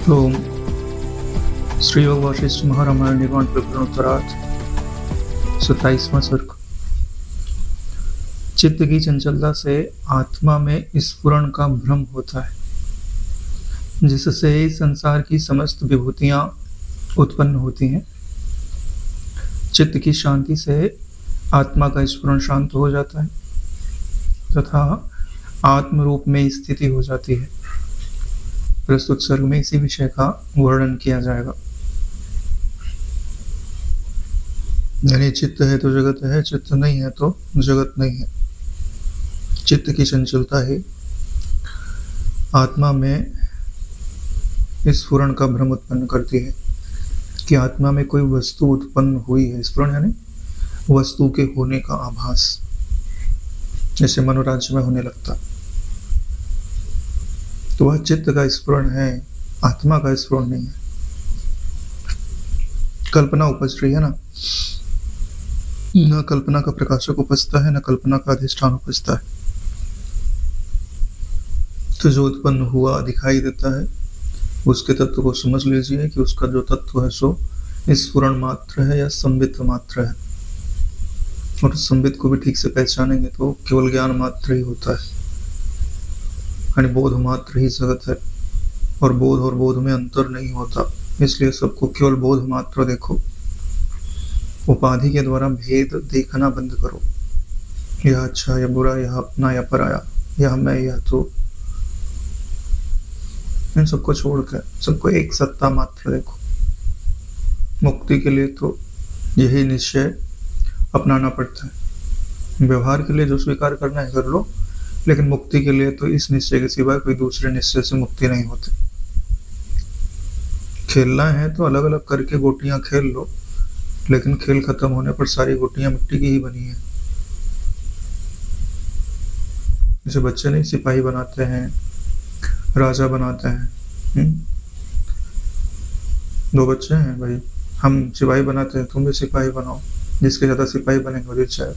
तो श्री योग वशिष्ठ महारामायण निर्माण प्रकरण उत्तरार्थ 27वां सर्ग। चित्त की चंचलता से आत्मा में स्फुरण का भ्रम होता है, जिससे संसार की समस्त विभूतियां उत्पन्न होती हैं। चित्त की शांति से आत्मा का स्फुरण शांत हो जाता है तथा आत्म रूप में स्थिति हो जाती है। प्रस्तुत सर्ग में इसी विषय का वर्णन किया जाएगा। यानी चित्त है तो जगत है, चित्त नहीं है तो जगत नहीं है। चित्त की चंचलता ही आत्मा में स्फुरण का भ्रम उत्पन्न करती है कि आत्मा में कोई वस्तु उत्पन्न हुई है। स्फुरण यानी वस्तु के होने का आभास, जैसे मनोराज्य में होने लगता। तो वह चित्त का स्फुरण है, आत्मा का स्फुरण नहीं है। कल्पना उपज रही है ना, न कल्पना का प्रकाशक उपजता है, न कल्पना का अधिष्ठान उपजता है। तो जो उत्पन्न हुआ दिखाई देता है, उसके तत्व को समझ लीजिए कि उसका जो तत्व है सो स्फुरण मात्र है या संबित मात्र है। और संबित को भी ठीक से पहचानेंगे तो केवल ज्ञान मात्र ही होता है, यानी बोध मात्र ही जगत है। और बोध में अंतर नहीं होता, इसलिए सबको केवल बोध मात्र देखो। उपाधि के द्वारा भेद देखना बंद करो। यह अच्छा या बुरा, यह अपना या पराया, यह मैं या तो, इन सबको छोड़कर सबको एक सत्ता मात्र देखो। मुक्ति के लिए तो यही निश्चय अपनाना पड़ता है। व्यवहार के लिए जो स्वीकार करना है कर लो, लेकिन मुक्ति के लिए तो इस निश्चय के सिवा कोई दूसरे निश्चय से मुक्ति नहीं होती। खेलना है तो अलग अलग करके गोटियां खेल लो, लेकिन खेल खत्म होने पर सारी गोटियां मिट्टी की ही बनी है। जैसे बच्चे नहीं सिपाही बनाते हैं, राजा बनाते हैं। दो बच्चे हैं भाई, हम सिपाही बनाते हैं, तुम भी सिपाही बनाओ। जिसके ज्यादा सिपाही बनेंगे वो जीत जाएगा।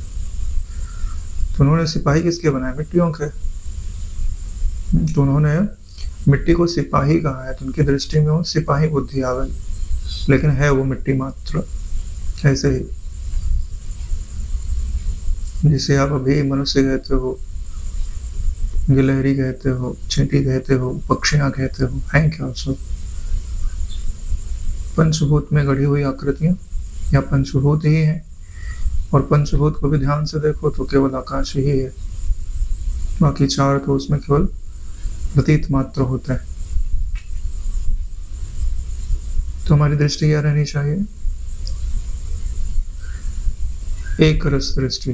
तो उन्होंने सिपाही किसके बनाए? मिट्टियों के। तो उन्होंने मिट्टी को सिपाही कहा है, तो उनकी दृष्टि में वो सिपाही बुद्धि आ गई, लेकिन है वो मिट्टी मात्र। ऐसे ही जिसे आप अभी मनुष्य कहते हो, गिलहरी कहते हो, चींटी कहते हो, पक्षियां कहते हो, हैं क्या सब? पंचभूत में गढ़ी हुई आकृतियां या पंचभूत ही है। और पंचभूत को भी ध्यान से देखो तो केवल आकाश ही है, बाकी चार तो उसमें केवल प्रतीत मात्र होता है। तो हमारी दृष्टि क्या रहनी चाहिए? एक रस दृष्टि,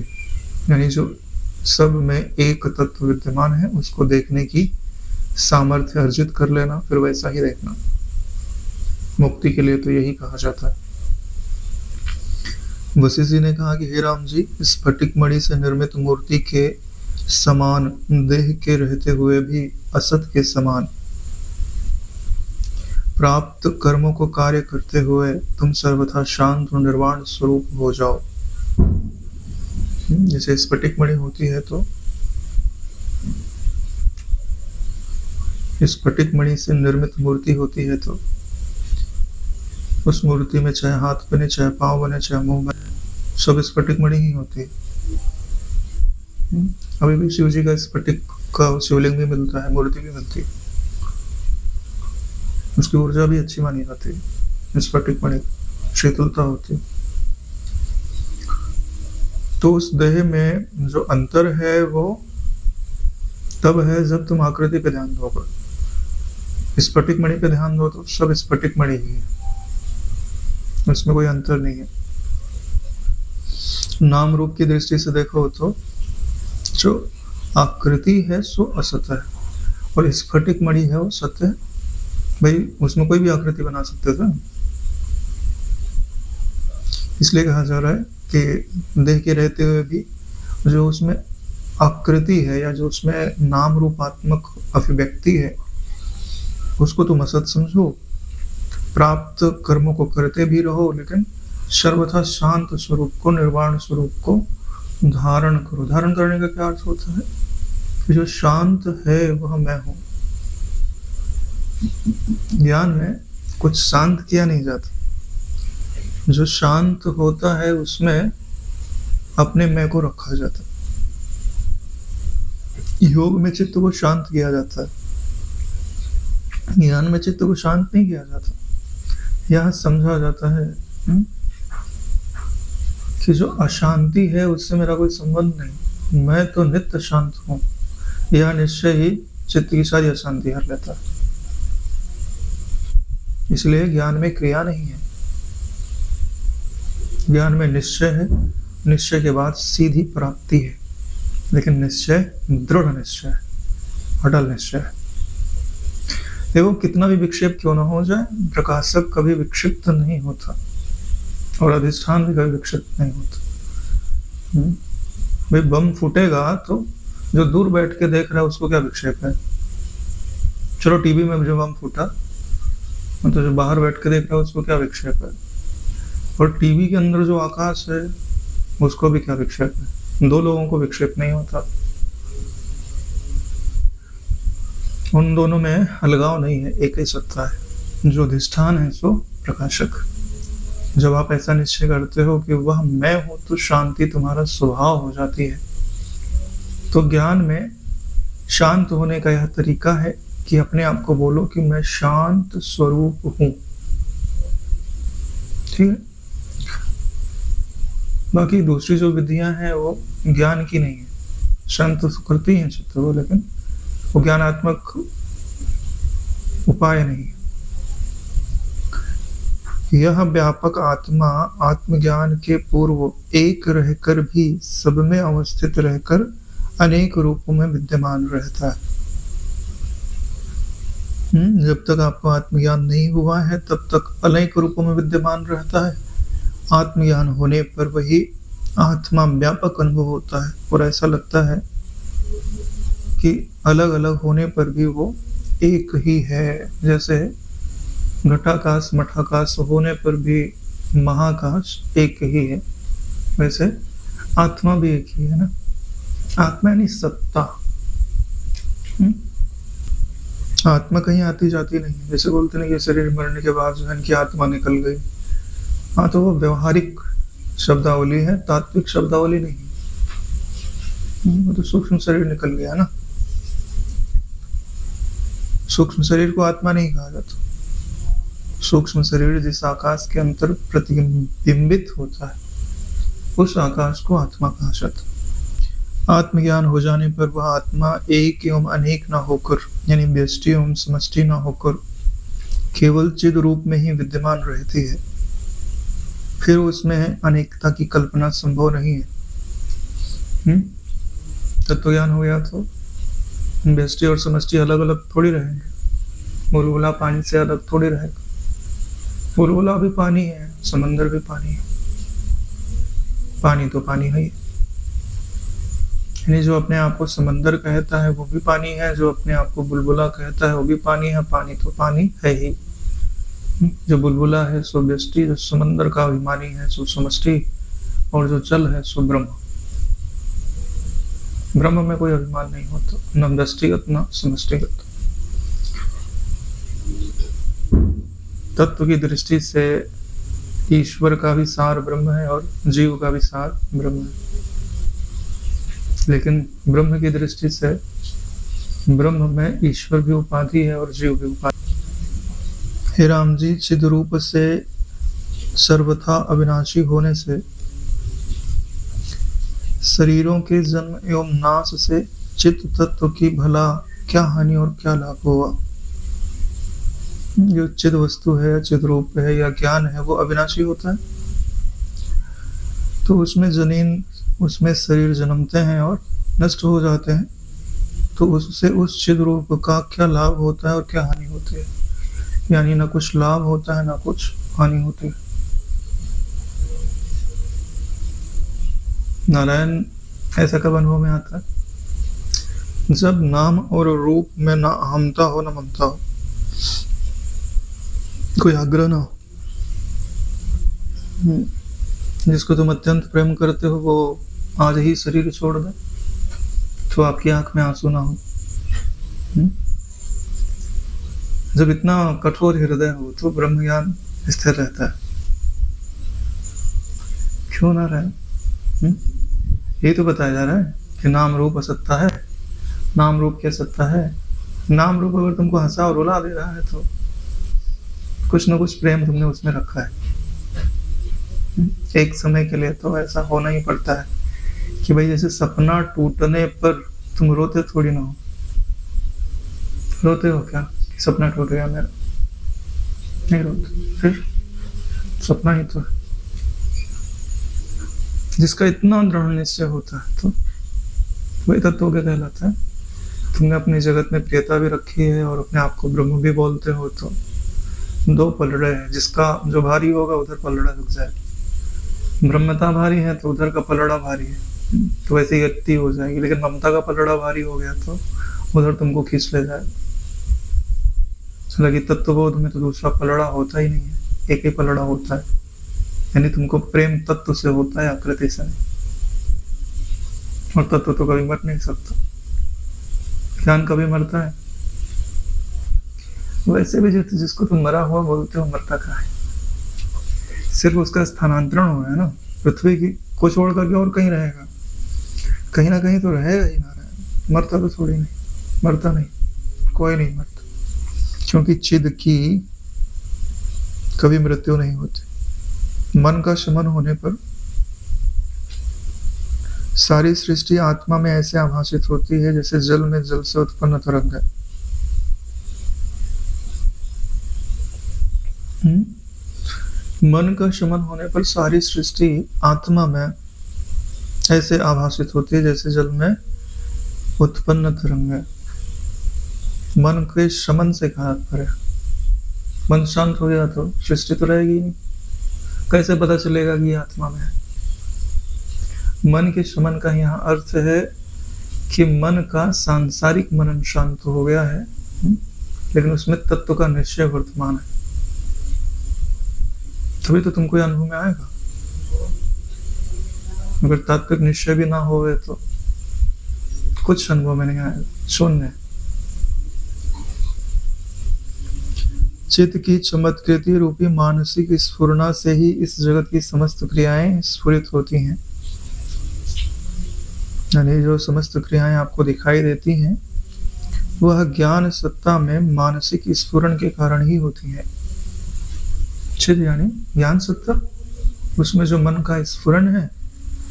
यानी जो सब में एक तत्व विद्यमान है उसको देखने की सामर्थ्य अर्जित कर लेना, फिर वैसा ही देखना। मुक्ति के लिए तो यही कहा जाता है। वशिष्ठ जी ने कहा कि हे राम जी, स्फटिक मणि से निर्मित मूर्ति के समान देह के रहते हुए भी असत के समान प्राप्त कर्मों को कार्य करते हुए तुम सर्वथा शांत और निर्वाण स्वरूप हो जाओ। जैसे स्फटिक मणि होती है तो स्फटिक मणि से निर्मित मूर्ति होती है, तो उस मूर्ति में चाहे हाथ बने, चाहे पांव बने, चाहे मुंह बने, सब स्फटिक मणि ही होती है। अभी भी शिव जी का स्फटिक का शिवलिंग भी मिलता है, मूर्ति भी मिलती है। उसकी ऊर्जा भी अच्छी मानी जाती है, स्फटिक मणि शीतलता होती है। तो उस देह में जो अंतर है वो तब है जब तुम आकृति पे ध्यान दोगे। स्फटिक मणि पे ध्यान दो तो सब स्फटिक मणि ही है, उसमें कोई अंतर नहीं है। नाम रूप की दृष्टि से देखो तो जो आकृति है सो असत है, और स्फटिक मणि है वो सत्य है। भाई उसमें कोई भी आकृति बना सकते थे, इसलिए कहा जा रहा है कि देह के रहते हुए भी जो उसमें आकृति है या जो उसमें नाम रूपात्मक अभिव्यक्ति है उसको तुम असत समझो। प्राप्त कर्मों को करते भी रहो, लेकिन सर्वथा शांत स्वरूप को, निर्वाण स्वरूप को धारण करो। धारण करने का क्या अर्थ होता है? कि जो शांत है वह मैं हूं। ज्ञान में कुछ शांत किया नहीं जाता। जो शांत होता है उसमें अपने मैं को रखा जाता है। योग में चित्त को शांत किया जाता है, ज्ञान में चित्त को शांत नहीं किया जाता। यह समझा जाता है कि जो अशांति है उससे मेरा कोई संबंध नहीं, मैं तो नित्य शांत हूं। यह निश्चय ही चित्त की सारी अशांति हर लेता है। इसलिए ज्ञान में क्रिया नहीं है, ज्ञान में निश्चय है, निश्चय के बाद सीधी प्राप्ति है, लेकिन निश्चय दृढ़ निश्चय है, अटल निश्चय है। देखो कितना भी विक्षेप क्यों ना हो जाए, प्रकाशक कभी विक्षिप्त नहीं होता और अधिष्ठान भी कभी विक्षिप्त नहीं होता। भाई बम फूटेगा तो जो दूर बैठ के देख रहा है उसको क्या विक्षेप है। चलो टीवी में जो बम फूटा तो जो बाहर बैठ के देख रहा है उसको क्या विक्षेप है, और टीवी के अंदर जो आकाश है उसको भी क्या विक्षेप है। दो लोगों को विक्षेप नहीं होता, उन दोनों में अलगाव नहीं है, एक ही सत्ता है। जो अधिष्ठान है सो प्रकाशक। जब आप ऐसा निश्चय करते हो कि वह मैं हूं तो शांति तुम्हारा स्वभाव हो जाती है। तो ज्ञान में शांत होने का यह तरीका है कि अपने आप को बोलो कि मैं शांत स्वरूप हूं। ठीक है। बाकी दूसरी जो विधियां हैं वो ज्ञान की नहीं है, शांत तो करती हैं चित्त को, लेकिन वो ज्ञानात्मक उपाय नहीं है। यह व्यापक आत्मा आत्मज्ञान के पूर्व एक रहकर भी सब में अवस्थित रहकर अनेक रूपों में विद्यमान रहता है। जब तक आपको आत्मज्ञान नहीं हुआ है तब तक अनेक रूपों में विद्यमान रहता है। आत्मज्ञान होने पर वही आत्मा व्यापक अनुभव होता है और ऐसा लगता है कि अलग अलग होने पर भी वो एक ही है। जैसे घटाकाश मठाकाश होने पर भी महाकाश एक ही है, वैसे आत्मा भी एक ही है ना। आत्मा यानी सत्ता। आत्मा कहीं आती जाती नहीं है। जैसे बोलते नहीं कि शरीर मरने के बाद जो है इनकी आत्मा निकल गई। हाँ, तो वो व्यवहारिक शब्दावली है, तात्विक शब्दावली नहीं। वो तो सूक्ष्म शरीर निकल गया ना। सूक्ष्म शरीर को आत्मा नहीं कहा जाता। सूक्ष्म शरीर जिस आकाश के अंतर प्रतिबिंबित होता है उस आकाश को आत्मा कहा जाता। आत्मज्ञान हो जाने पर वह आत्मा एक एवं अनेक न होकर, यानी व्यष्टि एवं समष्टि न होकर केवल चिद रूप में ही विद्यमान रहती है। फिर उसमें अनेकता की कल्पना संभव नहीं है। तत्वज्ञान हो गया तो व्यष्टि और समष्टि अलग अलग थोड़ी रहेंगे। बुलबुला पानी से अलग थोड़ी रहेगा। बुलबुला भी पानी है, समंदर भी पानी है, पानी तो पानी है। यानी जो अपने आप को समंदर कहता है वो भी पानी है, जो अपने आप को बुलबुला कहता है वो भी पानी है। पानी तो पानी है ही। जो बुलबुला है सो व्यष्टि, जो समंदर का अभिमानी है सो समष्टि, और जो जल है सो ब्रह्म। ब्रह्म में कोई अभिमान नहीं होता, न व्यष्टिगत न समष्टिगत। तत्व की दृष्टि से ईश्वर का भी सार ब्रह्म है और जीव का भी सार ब्रह्म है, लेकिन ब्रह्म की दृष्टि से ब्रह्म में ईश्वर भी उपाधि है और जीव भी उपाधि। हे राम जी, चिद रूप से सर्वथा अविनाशी होने से शरीरों के जन्म एवं नाश से चित्त तत्व की भला क्या हानि और क्या लाभ हुआ। जो चिद वस्तु है, चिद रूप है या ज्ञान है वो अविनाशी होता है, तो उसमें शरीर जन्मते हैं और नष्ट हो जाते हैं। तो उससे उस चिद रूप का क्या लाभ होता है और क्या हानि होती है। यानी ना कुछ लाभ होता है ना कुछ हानि होती है। नारायण ऐसा कब अनुभव में आता है, जब नाम और रूप में ना अहमता हो ना ममता हो, कोई आग्रह ना हो। जिसको तुम अत्यंत प्रेम करते हो वो आज ही शरीर छोड़ दे तो आपकी आंख में आंसू ना हो। जब इतना कठोर हृदय हो तो ब्रह्म ज्ञान स्थिर रहता है, क्यों ना रहे? ये तो बताया जा रहा है कि नाम रूप असत्ता है। नाम रूप क्या सत्ता है? नाम रूप अगर तुमको हंसा और रुला दे रहा है तो कुछ ना कुछ प्रेम तुमने उसमें रखा है। एक समय के लिए तो ऐसा होना ही पड़ता है कि भाई जैसे सपना टूटने पर तुम रोते थोड़ी ना हो। रोते हो क्या कि सपना टूट गया मेरा? नहीं रोते। फिर सपना ही तो है। जिसका इतना दृढ़ निश्चय होता है तो वही तत्व क्या कहलाता है। तुमने अपनी जगत में प्रियता भी रखी है और अपने आप को ब्रह्म भी बोलते हो, तो दो पलड़े हैं। जिसका जो भारी होगा उधर पलड़ा रुक जाए, ब्रह्मता भारी है तो उधर का पलड़ा भारी है, तो वैसे ही गति हो जाएगी। लेकिन ममता का पलड़ा भारी हो गया तो उधर तुमको खींच ले जाए। लगी तत्वबोध में तो दूसरा पलड़ा होता ही नहीं है, एक ही पलड़ा होता है। यानी तुमको प्रेम तत्व से होता है, आकृति से नहीं। और तत्व तो कभी मर नहीं सकता, ज्ञान कभी मरता है? वैसे भी जिसको तुम मरा हुआ बोलते हो, मरता कहाँ है? सिर्फ उसका स्थानांतरण हो रहा है ना, पृथ्वी की को छोड़ करके और कहीं रहेगा, कहीं ना कहीं तो रहेगा ही ना रहेगा। मरता तो थोड़ी नहीं, मरता नहीं, कोई नहीं मरता, क्योंकि चिद की कभी मृत्यु नहीं होती। मन का शमन होने पर सारी सृष्टि आत्मा में ऐसे आभासित होती है जैसे जल में जल से उत्पन्न तरंग है। मन का शमन होने पर सारी सृष्टि आत्मा में ऐसे आभासित होती है जैसे जल में उत्पन्न तरंग है। मन के शमन से कहा पर मन शांत हो गया तो सृष्टि तो रहेगी नहीं। कैसे पता चलेगा कि आत्मा में है? मन के शमन का यहाँ अर्थ है कि मन का सांसारिक मनन शांत हो गया है, लेकिन उसमें तत्व का निश्चय वर्तमान है। तभी तो तुमको अनुभव में आएगा। अगर तात्विक निश्चय भी ना होवे तो कुछ अनुभव में नहीं आएगा, शून्य। चित्त की चमत्कृति रूपी मानसिक स्फुरना से ही इस जगत की समस्त क्रियाएं स्फुरित होती हैं। यानी जो समस्त क्रियाएं आपको दिखाई देती हैं वह ज्ञान सत्ता में मानसिक स्फुरण के कारण ही होती हैं। चित्त यानी ज्ञान सत्ता, उसमें जो मन का स्फुरण है,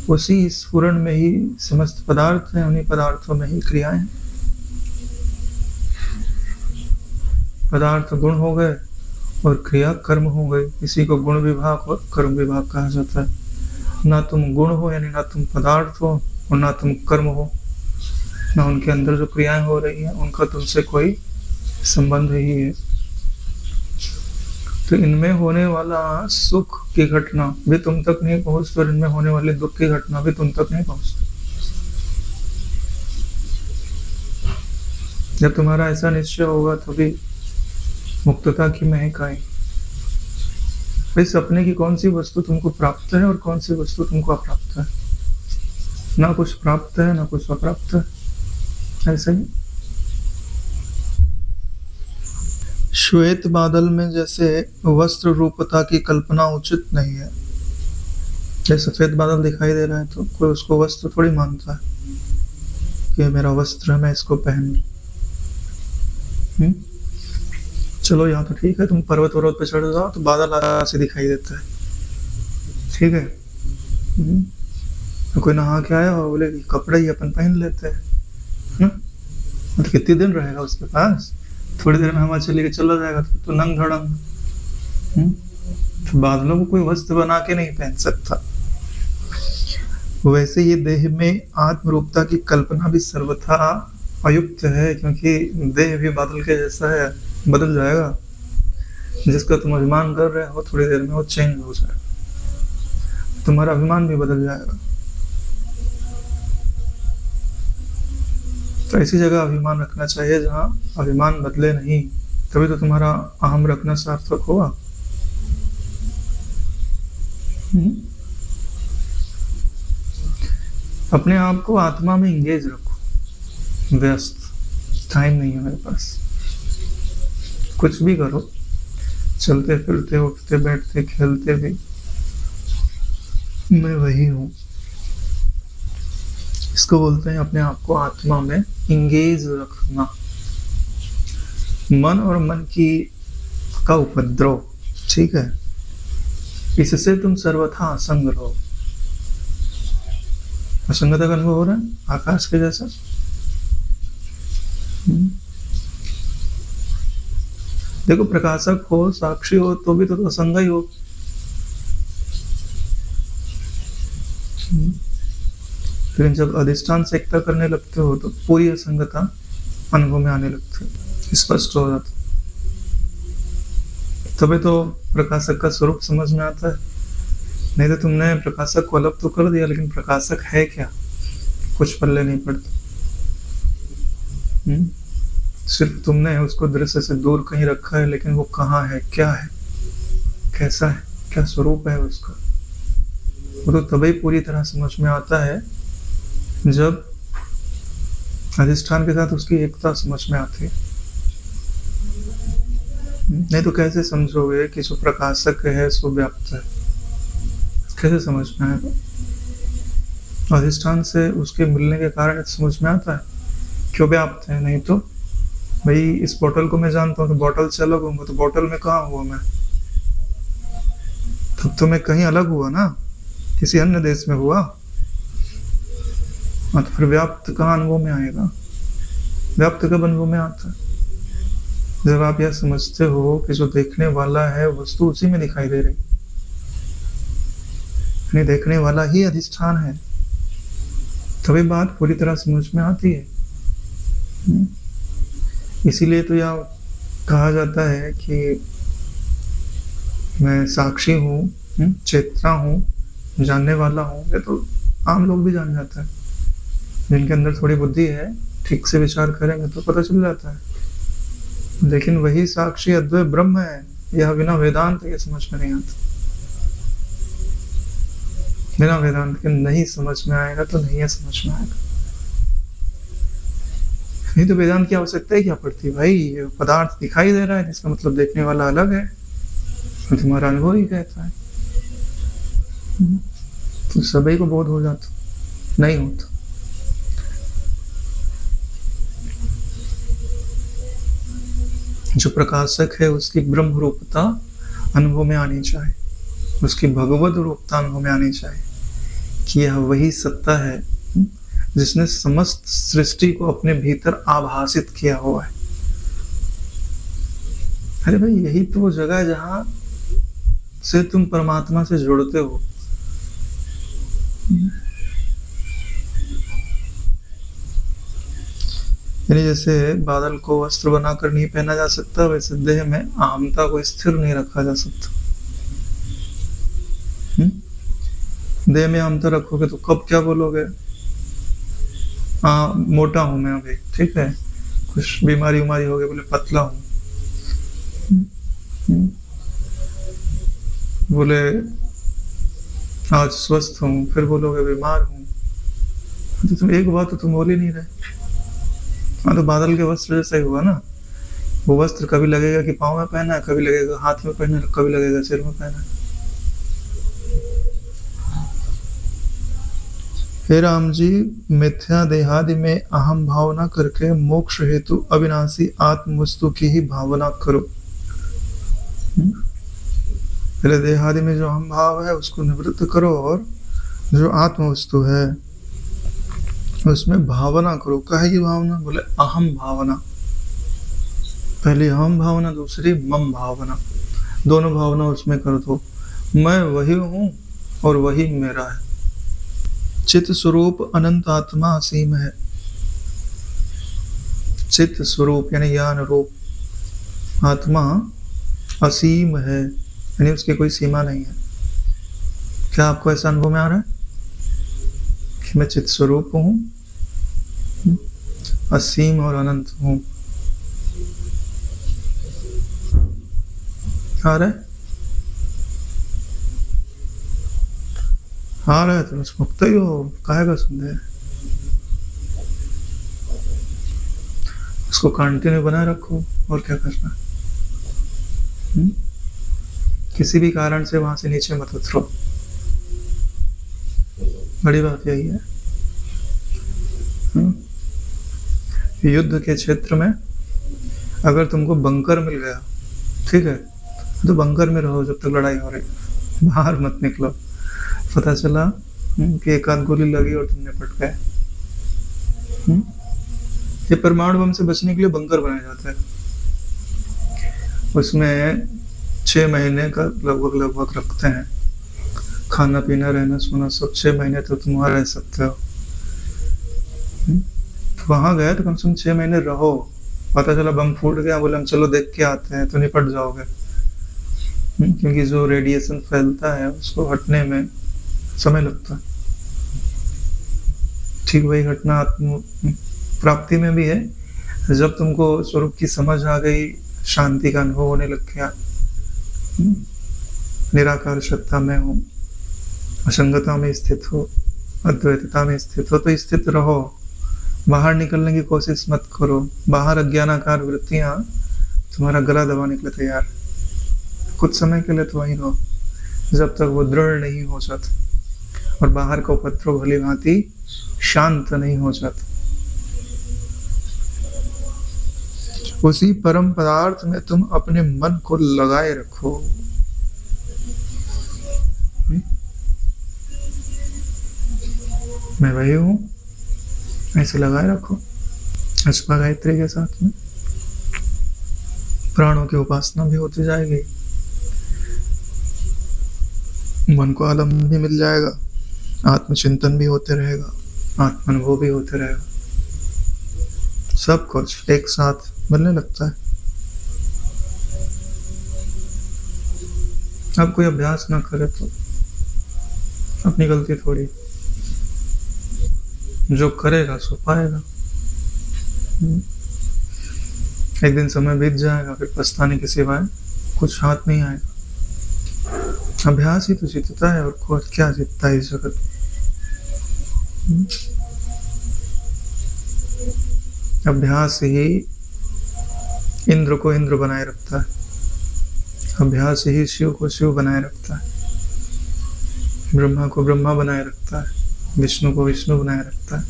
उसी स्फुरण में ही समस्त पदार्थ हैं, उन्हीं पदार्थों में ही क्रियाएं हैं। पदार्थ गुण हो गए और क्रिया कर्म हो गई। इसी को गुण विभाग और कर्म विभाग कहा जाता है। ना तुम गुण हो यानी ना तुम पदार्थ हो और ना तुम कर्म हो, ना उनके अंदर जो क्रियाएं हो रही हैं उनका तुमसे कोई संबंध ही है। तो इनमें होने वाला सुख की घटना भी तुम तक नहीं पहुंचती और इनमें होने वाले दुख की घटना भी तुम तक नहीं पहुंचती। जब तुम्हारा ऐसा निश्चय होगा तभी मुक्तता की महक आई। भाई सपने की कौन सी वस्तु तुमको प्राप्त है और कौन सी वस्तु तुमको अप्राप्त है? ना कुछ प्राप्त है ना कुछ अप्राप्त है, ऐसे ही। श्वेत बादल में जैसे वस्त्र रूपता की कल्पना उचित नहीं है। जैसे सफेद बादल दिखाई दे रहा है तो कोई उसको वस्त्र थोड़ी मानता है कि मेरा वस्त्र है, मैं इसको पहन लूं। चलो यहाँ तो ठीक है, तुम पर्वत वर्वत पे चढ़ जाओ तो बादल से दिखाई देता है, ठीक है। तो कोई नहा के आया हो, बोले कपड़े ही अपन पहन लेते हैं, तो कितने दिन रहेगा उसके पास? थोड़ी देर में हवा चली के चला जाएगा तो नंग धड़ंग। तो बादलों को कोई वस्त्र बना के नहीं पहन सकता। वैसे ये देह में आत्मरूपता की कल्पना भी सर्वथा अयुक्त है, क्योंकि देह भी बादल के जैसा है, बदल जाएगा। जिसका तुम अभिमान कर रहे हो थोड़ी देर में वो चेंज हो जाएगा, तुम्हारा अभिमान भी बदल जाएगा। तो ऐसी जगह अभिमान रखना चाहिए जहां अभिमान बदले नहीं, तभी तो तुम्हारा अहम रखना सार्थक होगा। अपने आप को आत्मा में इंगेज रखो, व्यस्त, टाइम नहीं है मेरे पास, कुछ भी करो, चलते फिरते, उठते बैठते, खेलते भी, मैं वही हूँ। इसको बोलते हैं अपने आप को आत्मा में इंगेज रखना। मन और मन की का उपद्रव, ठीक है, इससे तुम सर्वथा असंग रहो। असंगता का अनुभव हो रहा है आकाश के जैसा। देखो, प्रकाशक हो, साक्षी हो, तो भी तो असंग ही हो। लेकिन जब अधिष्ठान से एकता करने लगते हो तो पूरी असंगता अनुभव में आने लगती है, स्पष्ट हो जाता। तभी तो प्रकाशक का स्वरूप समझ में आता है। नहीं तो तुमने प्रकाशक को अलग तो कर दिया, लेकिन प्रकाशक है क्या, कुछ पल्ले नहीं पड़ता। सिर्फ तुमने उसको दृश्य से दूर कहीं रखा है, लेकिन वो कहाँ है, क्या है, कैसा है, क्या स्वरूप है उसका, वो तो तभी पूरी तरह समझ में आता है जब अधिष्ठान के साथ उसकी एकता समझ में आती है। नहीं तो कैसे समझोगे कि जो प्रकाशक है सो व्याप्त है, कैसे समझ में आएगा। अधिष्ठान से उसके मिलने के कारण समझ में आता है क्यों व्याप्त है। नहीं तो भाई इस बोतल को मैं जानता हूँ तो बोतल से अलग हूँ, तो बोतल में कहाँ हुआ मैं, तब तो मैं कहीं अलग हुआ ना, किसी अन्य देश में हुआ। तो फिर व्याप्त कहाँ अनुभव में आएगा, व्याप्त कब अनुभव में आता है, जब आप यह समझते हो कि जो देखने वाला है वस्तु उसी में दिखाई दे रही, यानी देखने वाला ही अधिष्ठान है, तभी बात पूरी तरह समझ में आती है। इसीलिए तो यह कहा जाता है कि मैं साक्षी हूँ, चेतना हूँ, जानने वाला हूँ। ये तो आम लोग भी जान जाता है, जिनके अंदर थोड़ी बुद्धि है, ठीक से विचार करेंगे तो पता चल जाता है। लेकिन वही साक्षी अद्वैत ब्रह्म है, यह बिना वेदांत के समझ में नहीं आता। बिना वेदांत के नहीं समझ में आएगा तो नहीं है समझ में आएगा। नहीं तो वेदांत की आवश्यकता ही क्या पड़ती है भाई, ये पदार्थ दिखाई दे रहा है, इसका मतलब देखने वाला अलग है, तो तुम्हारा अनुभव ही कहता है, तो सभी को बोध हो जाता, नहीं होता। जो प्रकाशक है उसकी ब्रह्म रूपता अनुभव में आनी चाहिए, उसकी भगवत रूपता अनुभव में आनी चाहिए कि यह वही सत्ता है जिसने समस्त सृष्टि को अपने भीतर आभासित किया हुआ है। अरे भाई, यही तो वो जगह है जहां से तुम परमात्मा से जुड़ते हो। यानी जैसे बादल को वस्त्र बनाकर नहीं पहना जा सकता, वैसे देह में अहमता को स्थिर नहीं रखा जा सकता। देह में अहमता रखोगे तो कब क्या बोलोगे, हाँ मोटा हूं मैं अभी, ठीक है, कुछ बीमारी उमारी हो गई बोले पतला हूं, बोले आज स्वस्थ हूं, फिर बोलोगे बीमार हूं। तो तुम एक बात तो तुम बोल ही नहीं रहे। हाँ, तो बादल के वस्त्र जैसा ही हुआ ना, वो वस्त्र कभी लगेगा कि पाँव में पहना है, कभी लगेगा हाथ में पहना है, कभी लगेगा सिर में पहना है। हे राम जी, मिथ्या देहादि में अहम भावना करके मोक्ष हेतु अविनाशी आत्म वस्तु की ही भावना करो। पहले देहादि में जो अहम भाव है उसको निवृत्त करो, और जो आत्म वस्तु है उसमें भावना करो। काहे की भावना, बोले अहम भावना। पहली अहम भावना, दूसरी मम भावना, दोनों भावना उसमें कर दो। मैं वही हूं और वही मेरा है। चित्त स्वरूप अनंत आत्मा असीम है। चित्त स्वरूप यानी ज्ञान रूप आत्मा असीम है, यानी उसकी कोई सीमा नहीं है। क्या आपको ऐसा अनुभव में आ रहा है कि मैं चित्त स्वरूप हूं, असीम और अनंत हूं? आ रहा है? आ रहा है तो बस मुक्त ही हो, काहे का संदेह। उसको कंटिन्यू बनाए रखो, और क्या करना है। किसी भी कारण से वहां से नीचे मत उतरो। बड़ी बात यही है। युद्ध के क्षेत्र में अगर तुमको बंकर मिल गया, ठीक है, तो बंकर में रहो जब तक लड़ाई हो रही, बाहर मत निकलो। पता चला कि एक आध गोली लगी और तुमने पट गए। ये परमाणु बम से बचने के लिए बंकर बनाया जाता है। उसमें 6 महीने का लगभग रखते हैं, खाना पीना रहना सोना सब 6 महीने तो तुम वहां रह सकते हो। वहां गए तो कम से कम 6 महीने रहो। पता चला बम फूट गया, बोले हम चलो देख के आते हैं, तो निपट जाओगे। क्योंकि जो रेडिएशन फैलता है उसको हटने में समय लगता है। ठीक वही घटना आत्म प्राप्ति में भी है। जब तुमको स्वरूप की समझ आ गई, शांति का अनुभव होने लग गया, निराकार सत्ता में हूँ, असंगता में स्थित हो, अद्वैतता में स्थित हो, तो स्थित रहो। बाहर निकलने की कोशिश मत करो। बाहर अज्ञानाकार वृत्तियां तुम्हारा गला दबाने के लिए तैयार। कुछ समय के लिए तो वहीं रहो जब तक वो दृढ़ नहीं हो जाता और बाहर का उपद्रव भली भांति शांत नहीं हो जाता। उसी परम पदार्थ में तुम अपने मन को लगाए रखो। मैं वही हूं, ऐसे लगाए रखो। अष्टा गायत्री के साथ में प्राणों की उपासना भी होती जाएगी, मन को आलम भी मिल जाएगा, आत्मचिंतन भी होते रहेगा, आत्मानुभव भी होते रहेगा। सब कुछ एक साथ बनने लगता है। अब कोई अभ्यास ना करे तो अपनी गलती थोड़ी, जो करेगा सो पाएगा। एक दिन समय बीत जाएगा, फिर पछताने के सिवाय कुछ हाथ नहीं आएगा। अभ्यास ही तो जीतता है, और क्या जीतता है इस जगत। अभ्यास ही इंद्र को इंद्र बनाए रखता है, अभ्यास ही शिव को शिव बनाए रखता है, ब्रह्मा को ब्रह्मा बनाए रखता है, विष्णु को विष्णु बनाए रखता है,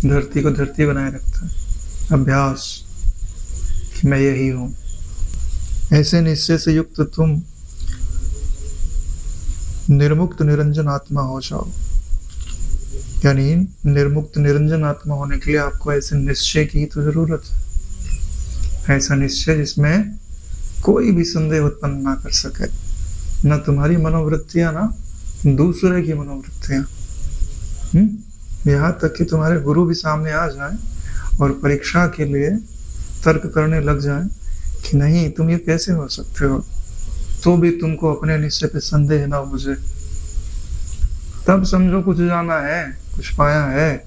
धरती को धरती बनाए रखता है। अभ्यास कि मैं यही हूं। ऐसे निश्चय से युक्त तुम निर्मुक्त निरंजन आत्मा हो जाओ। यानी निर्मुक्त निरंजन आत्मा होने के लिए आपको ऐसे निश्चय की तो जरूरत है। ऐसा निश्चय जिसमें कोई भी संदेह उत्पन्न ना कर सके, न तुम्हारी मनोवृत्तियां ना दूसरे की मनोवृत्तियां। यहाँ तक कि तुम्हारे गुरु भी सामने आ जाए और परीक्षा के लिए तर्क करने लग जाए कि नहीं तुम ये कैसे हो सकते हो, तो भी तुमको अपने निश्चय पे संदेह ना मुझे, तब समझो कुछ जाना है, कुछ पाया है।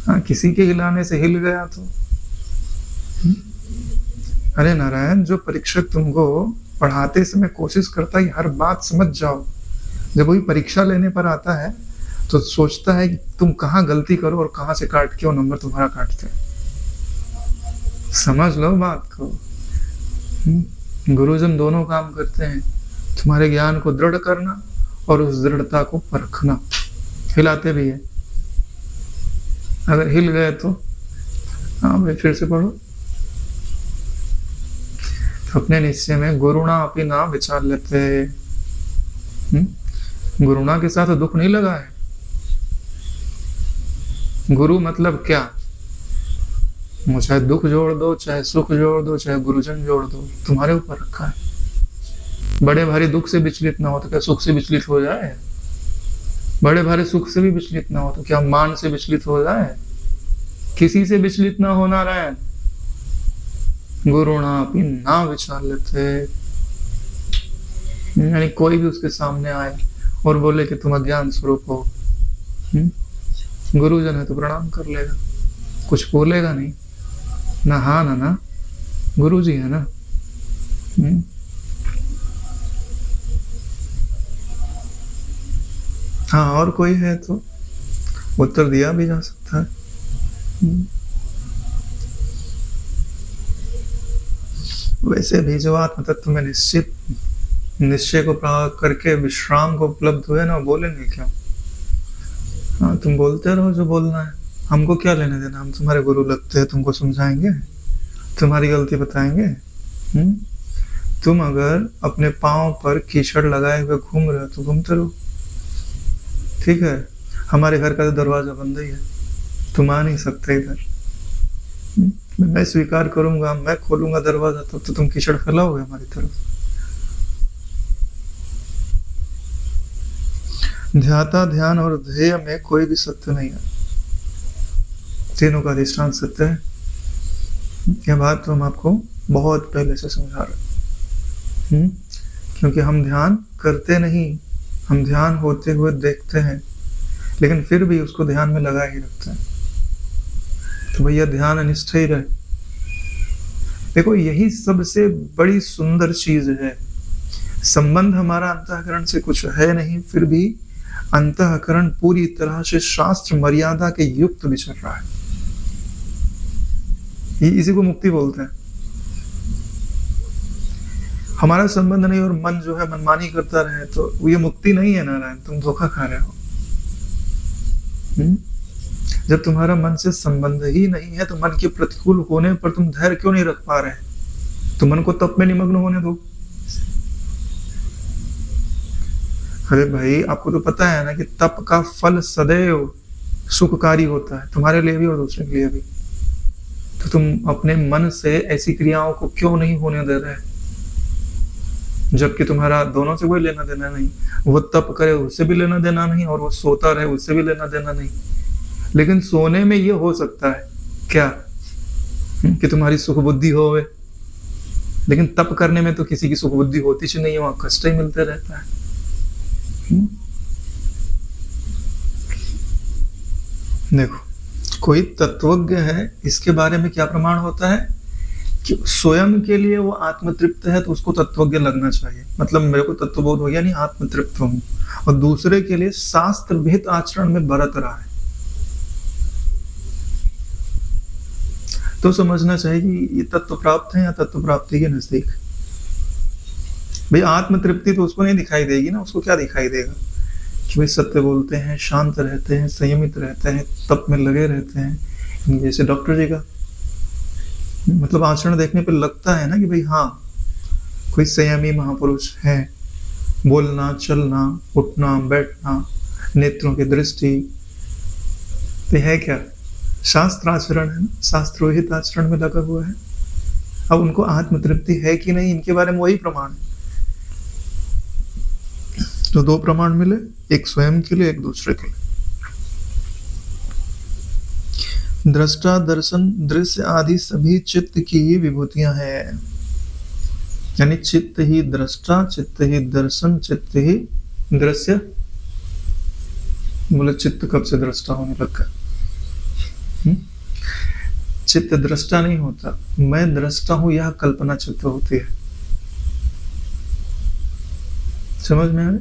हाँ, किसी के हिलाने से हिल गया तो अरे नारायण, जो परीक्षक तुमको पढ़ाते समय कोशिश करता है हर बात समझ जाओ, जब वही परीक्षा लेने पर आता है तो सोचता है कि तुम कहाँ गलती करो और कहाँ से काट के वो नंबर तुम्हारा काटते हैं। समझ लो बात को। गुरुजन दोनों काम करते हैं, तुम्हारे ज्ञान को दृढ़ करना और उस दृढ़ता को परखना। हिलाते भी है, अगर हिल गए तो हाँ भाई फिर से पढ़ो। तो अपने निश्चय में गुरुणा अपनी ना विचार लेते। गुरुणा के साथ दुख नहीं लगा है। गुरु मतलब क्या, चाहे दुख जोड़ दो, चाहे सुख जोड़ दो, चाहे गुरुजन जोड़ दो, तुम्हारे ऊपर रखा है। बड़े भारी दुख से विचलित ना हो तो क्या सुख से विचलित हो जाए? बड़े भारी सुख से भी विचलित ना हो तो क्या मान से विचलित हो जाए? किसी से विचलित ना हो नारायण। गुरुणा अपनी ना विचार लेते, यानी कोई भी उसके सामने आए और बोले कि तुम अज्ञान स्वरूप हो, गुरुजन है तो प्रणाम कर लेगा, कुछ बोलेगा नहीं ना। हाँ ना गुरु जी है ना। हाँ, और कोई है तो उत्तर दिया भी जा सकता है। वैसे भी जो आत्म तत्व में निश्चित निश्चय को प्राप्त करके विश्राम को उपलब्ध हुए ना, बोलेंगे क्यों? हाँ, तुम बोलते रहो जो बोलना है, हमको क्या लेने देना? हम तुम्हारे गुरु लगते हैं, तुमको समझाएंगे, तुम्हारी गलती बताएंगे? तुम अगर अपने पाँव पर कीचड़ लगाए हुए घूम रहे हो तो घूमते रहो, ठीक है? हमारे घर का तो दरवाजा बंद ही है, तुम आ नहीं सकते इधर। मैं स्वीकार करूंगा, मैं खोलूंगा दरवाजा, तब तो तुम कीचड़ फैलाओगे हमारी तरफ। ध्याता, ध्यान और ध्येय में कोई भी सत्य नहीं है, तीनों का अधिष्ठान सत्य है। यह बात तो हम आपको बहुत पहले से समझा रहे हैं, क्योंकि हम ध्यान करते नहीं, हम ध्यान होते हुए देखते हैं, लेकिन फिर भी उसको ध्यान में लगा ही रखते हैं। तो भैया ध्यान अनिष्ठ ही रहे। देखो, यही सबसे बड़ी सुंदर चीज है। संबंध हमारा अंतःकरण से कुछ है नहीं, फिर भी अंतःकरण पूरी तरह से शास्त्र मर्यादा के युक्त विचर रहा है। इसी को मुक्ति बोलते हैं। हमारा संबंध नहीं और मन जो है मनमानी करता रहे तो ये मुक्ति नहीं है नारायण, तुम धोखा खा रहे हो। जब तुम्हारा मन से संबंध ही नहीं है तो मन के प्रतिकूल होने पर तुम धैर्य क्यों नहीं रख पा रहे? तो मन को तप में निमग्न होने दो। अरे भाई, आपको तो पता है ना कि तप का फल सदैव सुखकारी होता है, तुम्हारे लिए भी और दूसरे के लिए भी। तो तुम अपने मन से ऐसी क्रियाओं को क्यों नहीं होने दे रहे, जबकि तुम्हारा दोनों से कोई लेना देना नहीं। वो तप करे उससे भी लेना देना नहीं, और वो सोता रहे उससे भी लेना देना नहीं। लेकिन सोने में ये हो सकता है क्या कि तुम्हारी सुख बुद्धि होवे, लेकिन तप करने में तो किसी की सुख बुद्धि होती ही नहीं है, वहां कष्ट ही मिलते रहता है। देखो, कोई तत्वज्ञ है, इसके बारे में क्या प्रमाण होता है कि स्वयं के लिए वो आत्मतृप्त है तो उसको तत्वज्ञ लगना चाहिए। मतलब मेरे को तत्वबोध हो गया, नहीं आत्मतृप्त हूं, और दूसरे के लिए शास्त्र विहित आचरण में बरत रहा है तो समझना चाहिए कि ये तत्व प्राप्त है या तत्व प्राप्ति के नजदीक। भाई आत्मतृप्ति तो उसको नहीं दिखाई देगी ना, उसको क्या दिखाई देगा कि भाई सत्य बोलते हैं, शांत रहते हैं, संयमित रहते हैं, तप में लगे रहते हैं। जैसे डॉक्टर जी का मतलब आचरण देखने पर लगता है ना कि भाई हाँ, कोई संयमी महापुरुष है। बोलना, चलना, उठना, बैठना, नेत्रों की दृष्टि, तो है क्या? शास्त्र आचरण है ना, शास्त्रोहित आचरण में लगा हुआ है। अब उनको आत्मतृप्ति है कि नहीं, इनके बारे में वही प्रमाण है। तो दो प्रमाण मिले, एक स्वयं के लिए, एक दूसरे के लिए। दृष्टा, दर्शन, दृश्य आदि सभी चित्त की ही विभूतियां हैं। यानी चित्त ही दृष्टा, चित्त ही दर्शन, चित्त ही दृश्य। बोले चित्त कब से दृष्टा होने लगा? चित्त दृष्टा नहीं होता, मैं दृष्टा हूं यह कल्पना चित्त होती है। समझ में आए?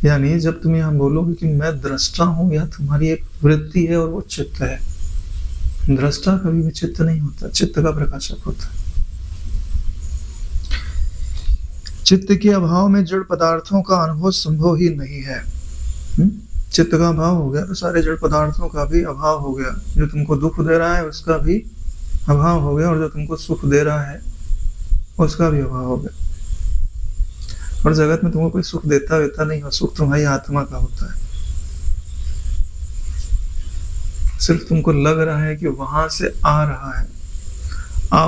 यानी जब तुम यहां बोलोगे कि मैं दृष्टा हूं, यह तुम्हारी एक वृत्ति है और वो चित्त है। दृष्टा कभी भी चित्त नहीं होता, चित्त का प्रकाशक होता है। चित्त के अभाव में जड़ पदार्थों का अनुभव संभव ही नहीं है। चित्त का अभाव हो गया तो सारे जड़ पदार्थों का भी अभाव हो गया। जो तुमको दुख दे रहा है उसका भी अभाव हो गया, और जो तुमको सुख दे रहा है उसका भी अभाव हो गया। और जगत में तुमको कोई सुख देता वेता नहीं हो, सुख तुम्हारी आत्मा का होता है। सिर्फ तुमको लग रहा है कि वहां से आ रहा है,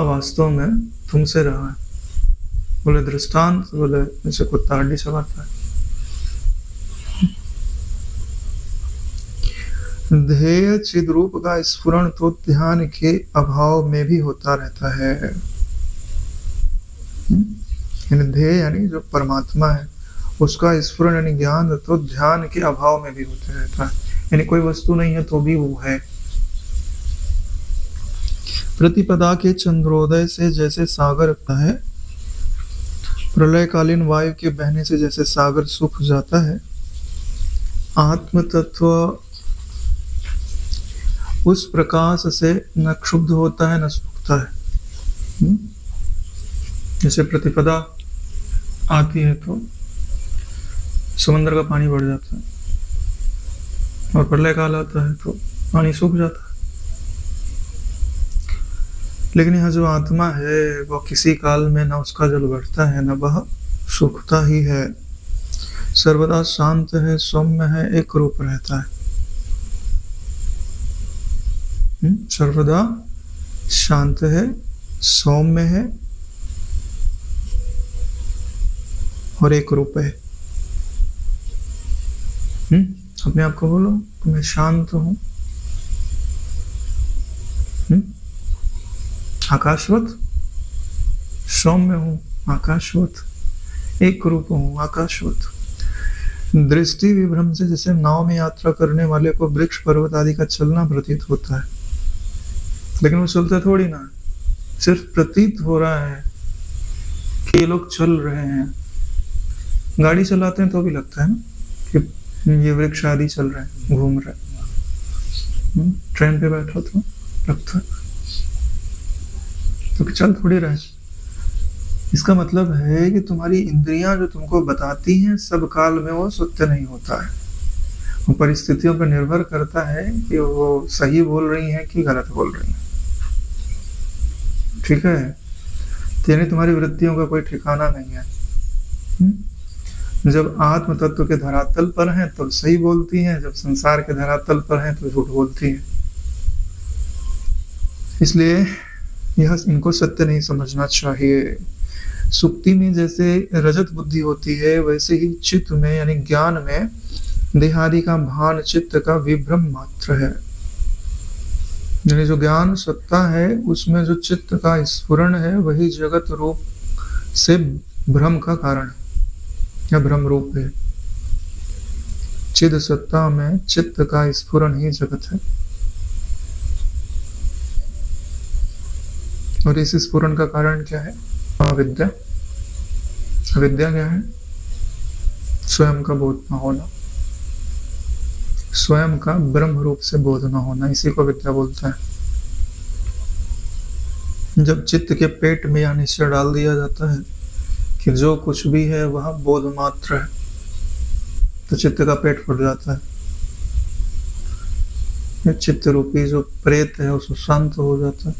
वास्तव में तुमसे रहा है। बोले दृष्टांत, बोले जैसे कुत्ता हड्डी चबाता है। ध्येय चिद रूप का स्फुरण तो ध्यान के अभाव में भी होता रहता है। ध्येय यानी जो परमात्मा है उसका स्फुरण यानी ज्ञान तो ध्यान के अभाव में भी होते रहता है। यानी कोई वस्तु नहीं है तो भी वो है। प्रतिपदा के चंद्रोदय से जैसे सागर होता है, प्रलयकालीन वायु के बहने से जैसे सागर सूख जाता है, आत्म तत्व उस प्रकाश से न क्षुब्ध होता है न सूखता है। जैसे प्रतिपदा आती है तो समंदर का पानी बढ़ जाता है, और प्रलय काल आता है तो पानी सूख जाता है। लेकिन यह जो आत्मा है वो किसी काल में न उसका जल बढ़ता है न वह सूखता ही है, सर्वदा शांत है, सौम्य है, एक रूप रहता है। सर्वदा शांत है, सौम्य है और एक रूप है। अपने आप को बोलो कि मैं शांत हूं, आकाशवत, सौम्य हूं, आकाशवत, एक रूप हूं, आकाशवत। दृष्टि विभ्रम से जैसे नाव में यात्रा करने वाले को वृक्ष पर्वत आदि का चलना प्रतीत होता है, लेकिन वो चलता थोड़ी ना, सिर्फ प्रतीत हो रहा है कि ये लोग चल रहे हैं। गाड़ी चलाते हैं तो भी लगता है ना कि ये वृक्ष आदि चल रहे हैं, घूम रहे हैं। ट्रेन पे बैठो तो लगता है तो चल थोड़ी रहे। इसका मतलब है कि तुम्हारी इंद्रियां जो तुमको बताती हैं सब काल में वो सत्य नहीं होता है, वो परिस्थितियों पर निर्भर करता है कि वो सही बोल रही हैं कि गलत बोल रही हैं। ठीक है, यानी तुम्हारी वृत्तियों का कोई ठिकाना नहीं है। जब आत्म तत्व के धरातल पर हैं तब सही बोलती हैं, जब संसार के धरातल पर हैं तो झूठ बोलती हैं। इसलिए यह इनको सत्य नहीं समझना चाहिए। सुक्ति में जैसे रजत बुद्धि होती है वैसे ही चित्त में यानी ज्ञान में देहादि का भान चित्त का विभ्रम मात्र है। यानी जो ज्ञान सत्ता है उसमें जो चित्त का स्फुरण है वही जगत रूप से भ्रम का कारण है या भ्रम रूप है। चिद सत्ता में चित्त का स्फुरण ही जगत है, और इस स्फुरण का कारण क्या है? अविद्या। अविद्या क्या है? स्वयं का बोध न होना, स्वयं का ब्रह्म रूप से बोध न होना, इसी को विद्या बोलता है। जब चित्त के पेट में यह निश्चय डाल दिया जाता है कि जो कुछ भी है वह बोध मात्र है, तो चित्त का पेट फट जाता है। चित्त रूपी जो प्रेत है उसको शांत हो जाता है।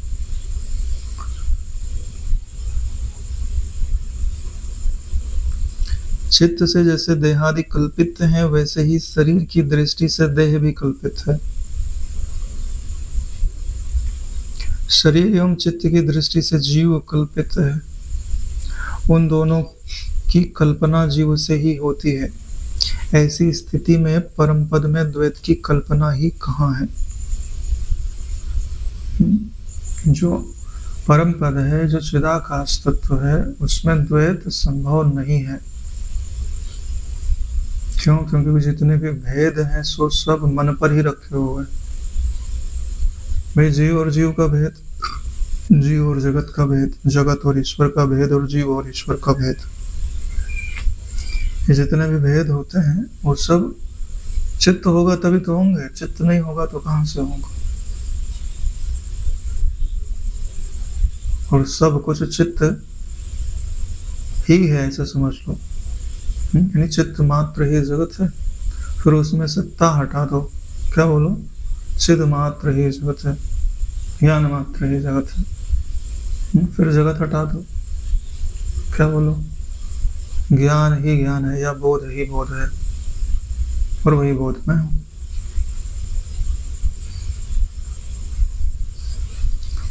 चित्त से जैसे देहादि कल्पित हैं वैसे ही शरीर की दृष्टि से देह भी कल्पित है। शरीर एवं चित्त की दृष्टि से जीव कल्पित है। उन दोनों की कल्पना जीव से ही होती है। ऐसी स्थिति में परम पद में द्वैत की कल्पना ही कहाँ है? जो परम पद है, जो चिदाकाश तत्व है, उसमें द्वैत संभव नहीं है। क्यों? क्योंकि जितने भी भेद हैं सो सब मन पर ही रखे हुए। भाई जीव और जीव का भेद, जीव और जगत का भेद, जगत और ईश्वर का भेद और जीव और ईश्वर का भेद, ये जितने भी भेद होते हैं वो सब चित्त होगा तभी तो होंगे, चित्त नहीं होगा तो कहां से होगा? और सब कुछ चित्त ही है, ऐसा समझ लो। यानी चित्त मात्र ही जगत है। फिर उसमें सत्ता हटा दो, क्या बोलो? चित्त मात्र ही जगत है, ज्ञान मात्र ही जगत है। फिर जगत हटा दो, क्या बोलो? ज्ञान ही ज्ञान है या बोध ही बोध है, और वही बोध में हूं।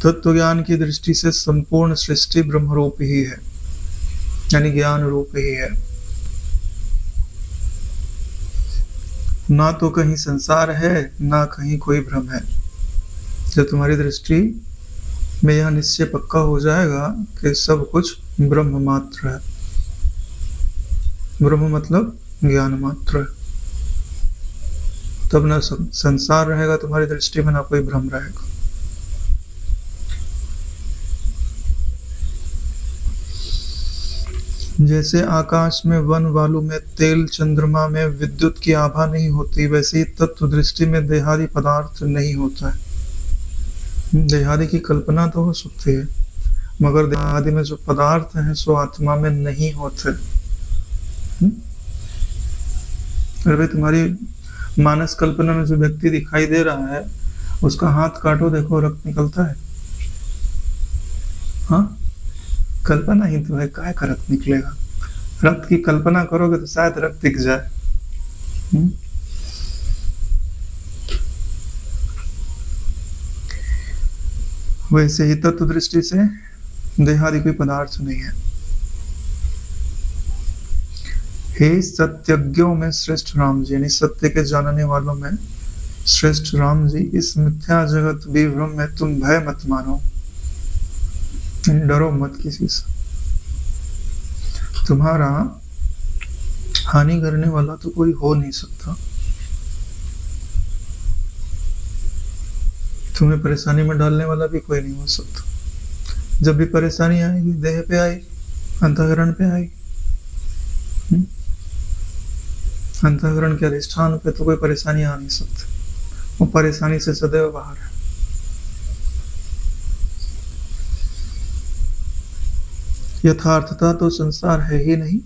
तत्व ज्ञान की दृष्टि से संपूर्ण सृष्टि ब्रह्म रूप ही है, यानी ज्ञान रूप ही है। ना तो कहीं संसार है ना कहीं कोई भ्रम है। जब तुम्हारी दृष्टि में यह निश्चय पक्का हो जाएगा कि सब कुछ ब्रह्म मात्र है, ब्रह्म मतलब ज्ञान मात्र है, तब ना संसार रहेगा तुम्हारी दृष्टि में, ना कोई भ्रम रहेगा। जैसे आकाश में, वन वालू में, तेल, चंद्रमा में विद्युत की आभा नहीं होती, वैसे ही तत्व दृष्टि में देहादि पदार्थ नहीं होता है। देहादि की कल्पना तो हो सकती है, मगर देह आदि में जो पदार्थ हैं सो आत्मा में नहीं होते। अरे भाई, तुम्हारी मानस कल्पना में जो व्यक्ति दिखाई दे रहा है उसका हाथ काटो, देखो रक्त निकलता है। हाँ, कल्पना ही तो है, काय का रक्त निकलेगा? रक्त की कल्पना करोगे तो शायद रक्त दिख जाए। वैसे ही तत्व दृष्टि से देहादि कोई पदार्थ नहीं है। हे सत्यज्ञों में श्रेष्ठ राम जी, यानी सत्य के जानने वालों में श्रेष्ठ राम जी, इस मिथ्या जगत विभ्रम में तुम भय मत मानो, डरो मत किसी से। तुम्हारा हानि करने वाला तो कोई हो नहीं सकता, तुम्हें परेशानी में डालने वाला भी कोई नहीं हो सकता। जब भी परेशानी आएगी देह पे आएगी, अंतःकरण पे आएगी। अंतःकरण के अधिष्ठान पे तो कोई परेशानी आ नहीं सकती, वो परेशानी से सदैव बाहर है। यथार्थता तो संसार है ही नहीं,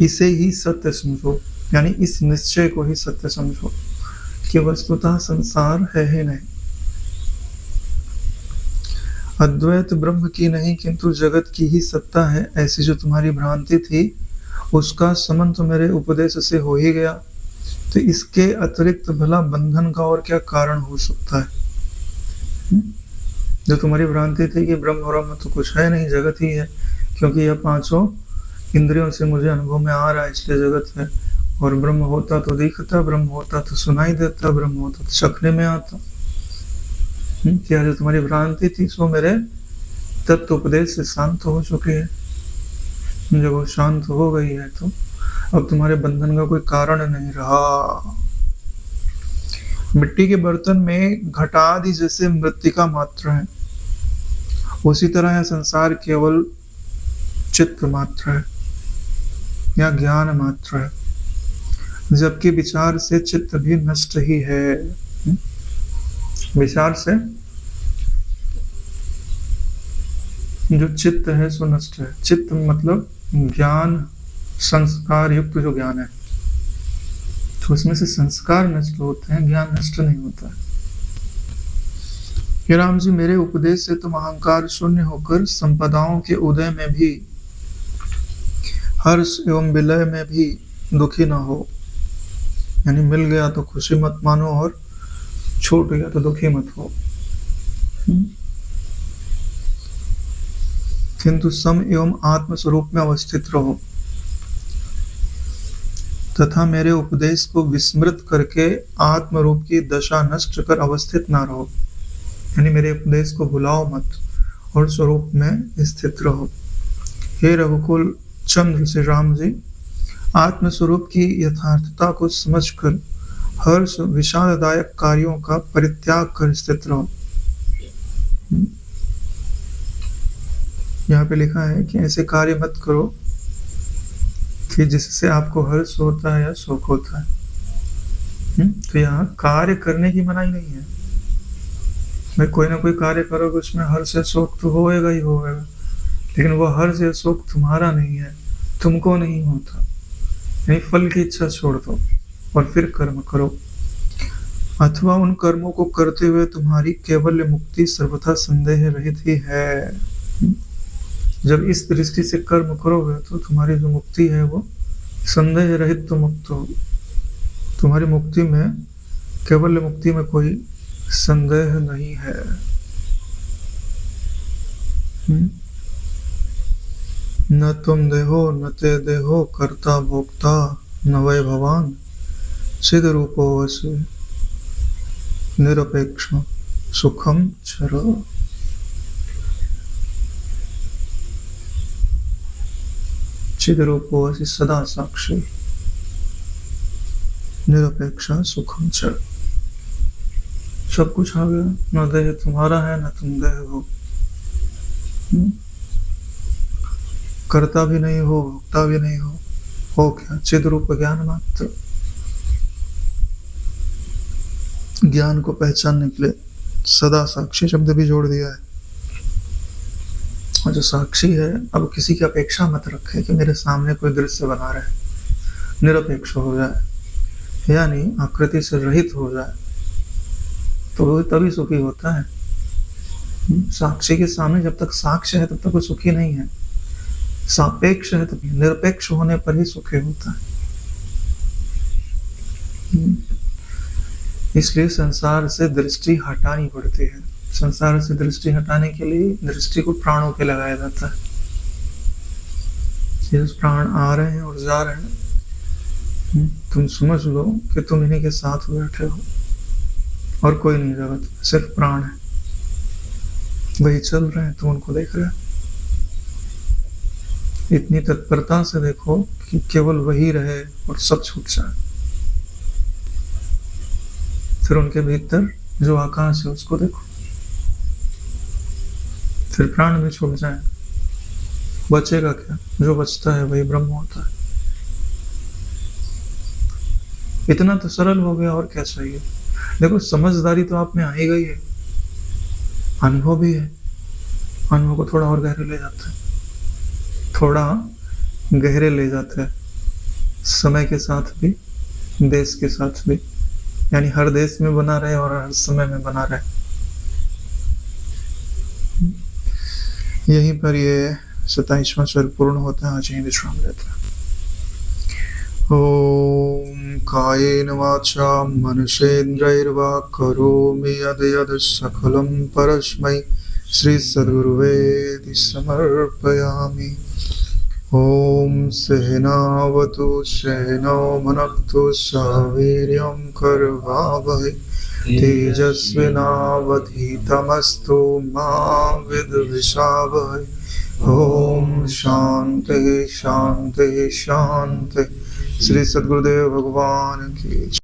इसे ही सत्य समझो, यानी इस निश्चय को ही सत्य समझो कि वस्तुतः संसार है ही नहीं। अद्वैत ब्रह्म की नहीं किंतु जगत की ही सत्ता है, ऐसी जो तुम्हारी भ्रांति थी उसका समन तो मेरे उपदेश से हो ही गया, तो इसके अतिरिक्त भला बंधन का और क्या कारण हो सकता है? जो तुम्हारी भ्रांति थी कि ब्रह्म तो कुछ है नहीं, जगत ही है, क्योंकि यह पांचों इंद्रियों से मुझे अनुभव में आ रहा है इसलिए जगत है। और ब्रह्म होता तो दिखता, ब्रह्म होता तो सुनाई देता, ब्रह्म होता तो चखने में आता। क्या जो तुम्हारी भ्रांति थी सो मेरे तत्व उपदेश से शांत हो चुकी है। जब वो शांत हो गई है तो अब तुम्हारे बंधन का कोई कारण नहीं रहा। मिट्टी के बर्तन में घटादि जैसे मृत्तिका मात्र है, उसी तरह है संसार केवल चित्त मात्र है या ज्ञान मात्र है, जबकि विचार से चित्त भी नष्ट ही है। विचार से जो चित्त है सो नष्ट है। चित्त मतलब ज्ञान, संस्कार युक्त जो ज्ञान है, तो उसमें से संस्कार नष्ट होते हैं, ज्ञान नष्ट नहीं होता है। हे राम जी, मेरे उपदेश से तुम अहंकार शून्य होकर संपदाओं के उदय में भी, हर्ष एवं विलय में भी दुखी ना हो। यानी मिल गया तो खुशी मत मानो और छूट गया तो दुखी मत हो। किंतु सम एवं आत्म स्वरूप में अवस्थित रहो तथा मेरे उपदेश को विस्मृत करके आत्म रूप की दशा नष्ट कर अवस्थित ना रहो। यानी मेरे उपदेश को भुलाओ मत और स्वरूप में स्थित रहो। हे रघुकुल चंद्र श्री राम जी, आत्मस्वरूप की यथार्थता को समझकर हर्ष विषाददायक कार्यों का परित्याग कर स्थित रहो। यहाँ पे लिखा है कि ऐसे कार्य मत करो कि जिससे आपको हर्ष होता है या शोक होता है। तो यहाँ कार्य करने की मनाही नहीं है। भाई कोई ना कोई कार्य करोगे उसमें हर्ष या शोक तो होएगा ही होएगा, लेकिन वो हर्ष या शोक तुम्हारा नहीं है, तुमको नहीं होता। नहीं, फल की इच्छा छोड़ दो और फिर कर्म करो, अथवा उन कर्मों को करते हुए तुम्हारी केवल मुक्ति सर्वथा संदेह रहित ही है। जब इस दृष्टि से कर्म करोगे तो तुम्हारी जो मुक्ति है वो संदेह रहित तो मुक्त हो। तुम्हारी मुक्ति में, केवल मुक्ति में कोई संदेह नहीं है। न तुम देहो न ते देहो कर्ता भोक्ता न वै भवान चिद रूपो वसु निरपेक्ष सुखम चरो। चिद रूपो वसु सदा साक्षी निरपेक्ष सुखम चरो। सब कुछ आ गया, न देह तुम्हारा है न तुम देह हो, करता भी नहीं हो भोक्ता भी नहीं हो क्या? चिद रूप ज्ञान मात्र। ज्ञान को पहचानने के लिए सदा साक्षी शब्द भी जोड़ दिया है। और जो साक्षी है, अब किसी की अपेक्षा मत रखे कि मेरे सामने कोई दृश्य बना रहे, निरपेक्ष हो जाए, यानी आकृति से रहित हो जाए, तो वो तभी सुखी होता है। साक्षी के सामने जब तक साक्ष्य है तब तक वो सुखी नहीं है, सापेक्ष है तभी, निरपेक्ष होने पर ही सुखी होता है। इसलिए संसार से दृष्टि हटानी पड़ती है। संसार से दृष्टि हटाने के लिए दृष्टि को प्राणों पे लगाया जाता है। ये प्राण आ रहे हैं और जा रहे हैं, तुम समझ लो कि तुम इन्हीं के साथ बैठे हो और कोई नहीं जगत, सिर्फ प्राण है, वही चल रहे हैं, तुम उनको देख रहे हो। इतनी तत्परता से देखो कि केवल वही रहे और सब छूट जाए। फिर उनके भीतर जो आकाश है उसको देखो, फिर प्राण भी छूट जाए, बचेगा क्या? जो बचता है वही ब्रह्म होता है। इतना तो सरल हो गया, और क्या चाहिए? देखो, समझदारी तो आप में आ ही गई है, अनुभव भी है, अनुभव को थोड़ा और गहरे ले जाता है, थोड़ा गहरे ले जाता है, समय के साथ भी, देश के साथ भी, यानी हर देश में बना रहे और हर समय में बना रहे। यहीं पर ये 27वां स्वर्ग पूर्ण होता है। आज यहीं विश्राम लेते हैं। ओम कायेन वाचा मनसेन्द्रियैर्वा करोमि यद्यत् सकलं परस्मै श्री सद्गुरुवे समर्पयामि। ओम सहनावतु सहनौ भुनक्तु सह वीर्यं करवावहै तेजस्विनावधीतमस्तु मा विद्विषावहै। ओम शांति शांति शांति। श्री सद्गुरुदेव भगवान की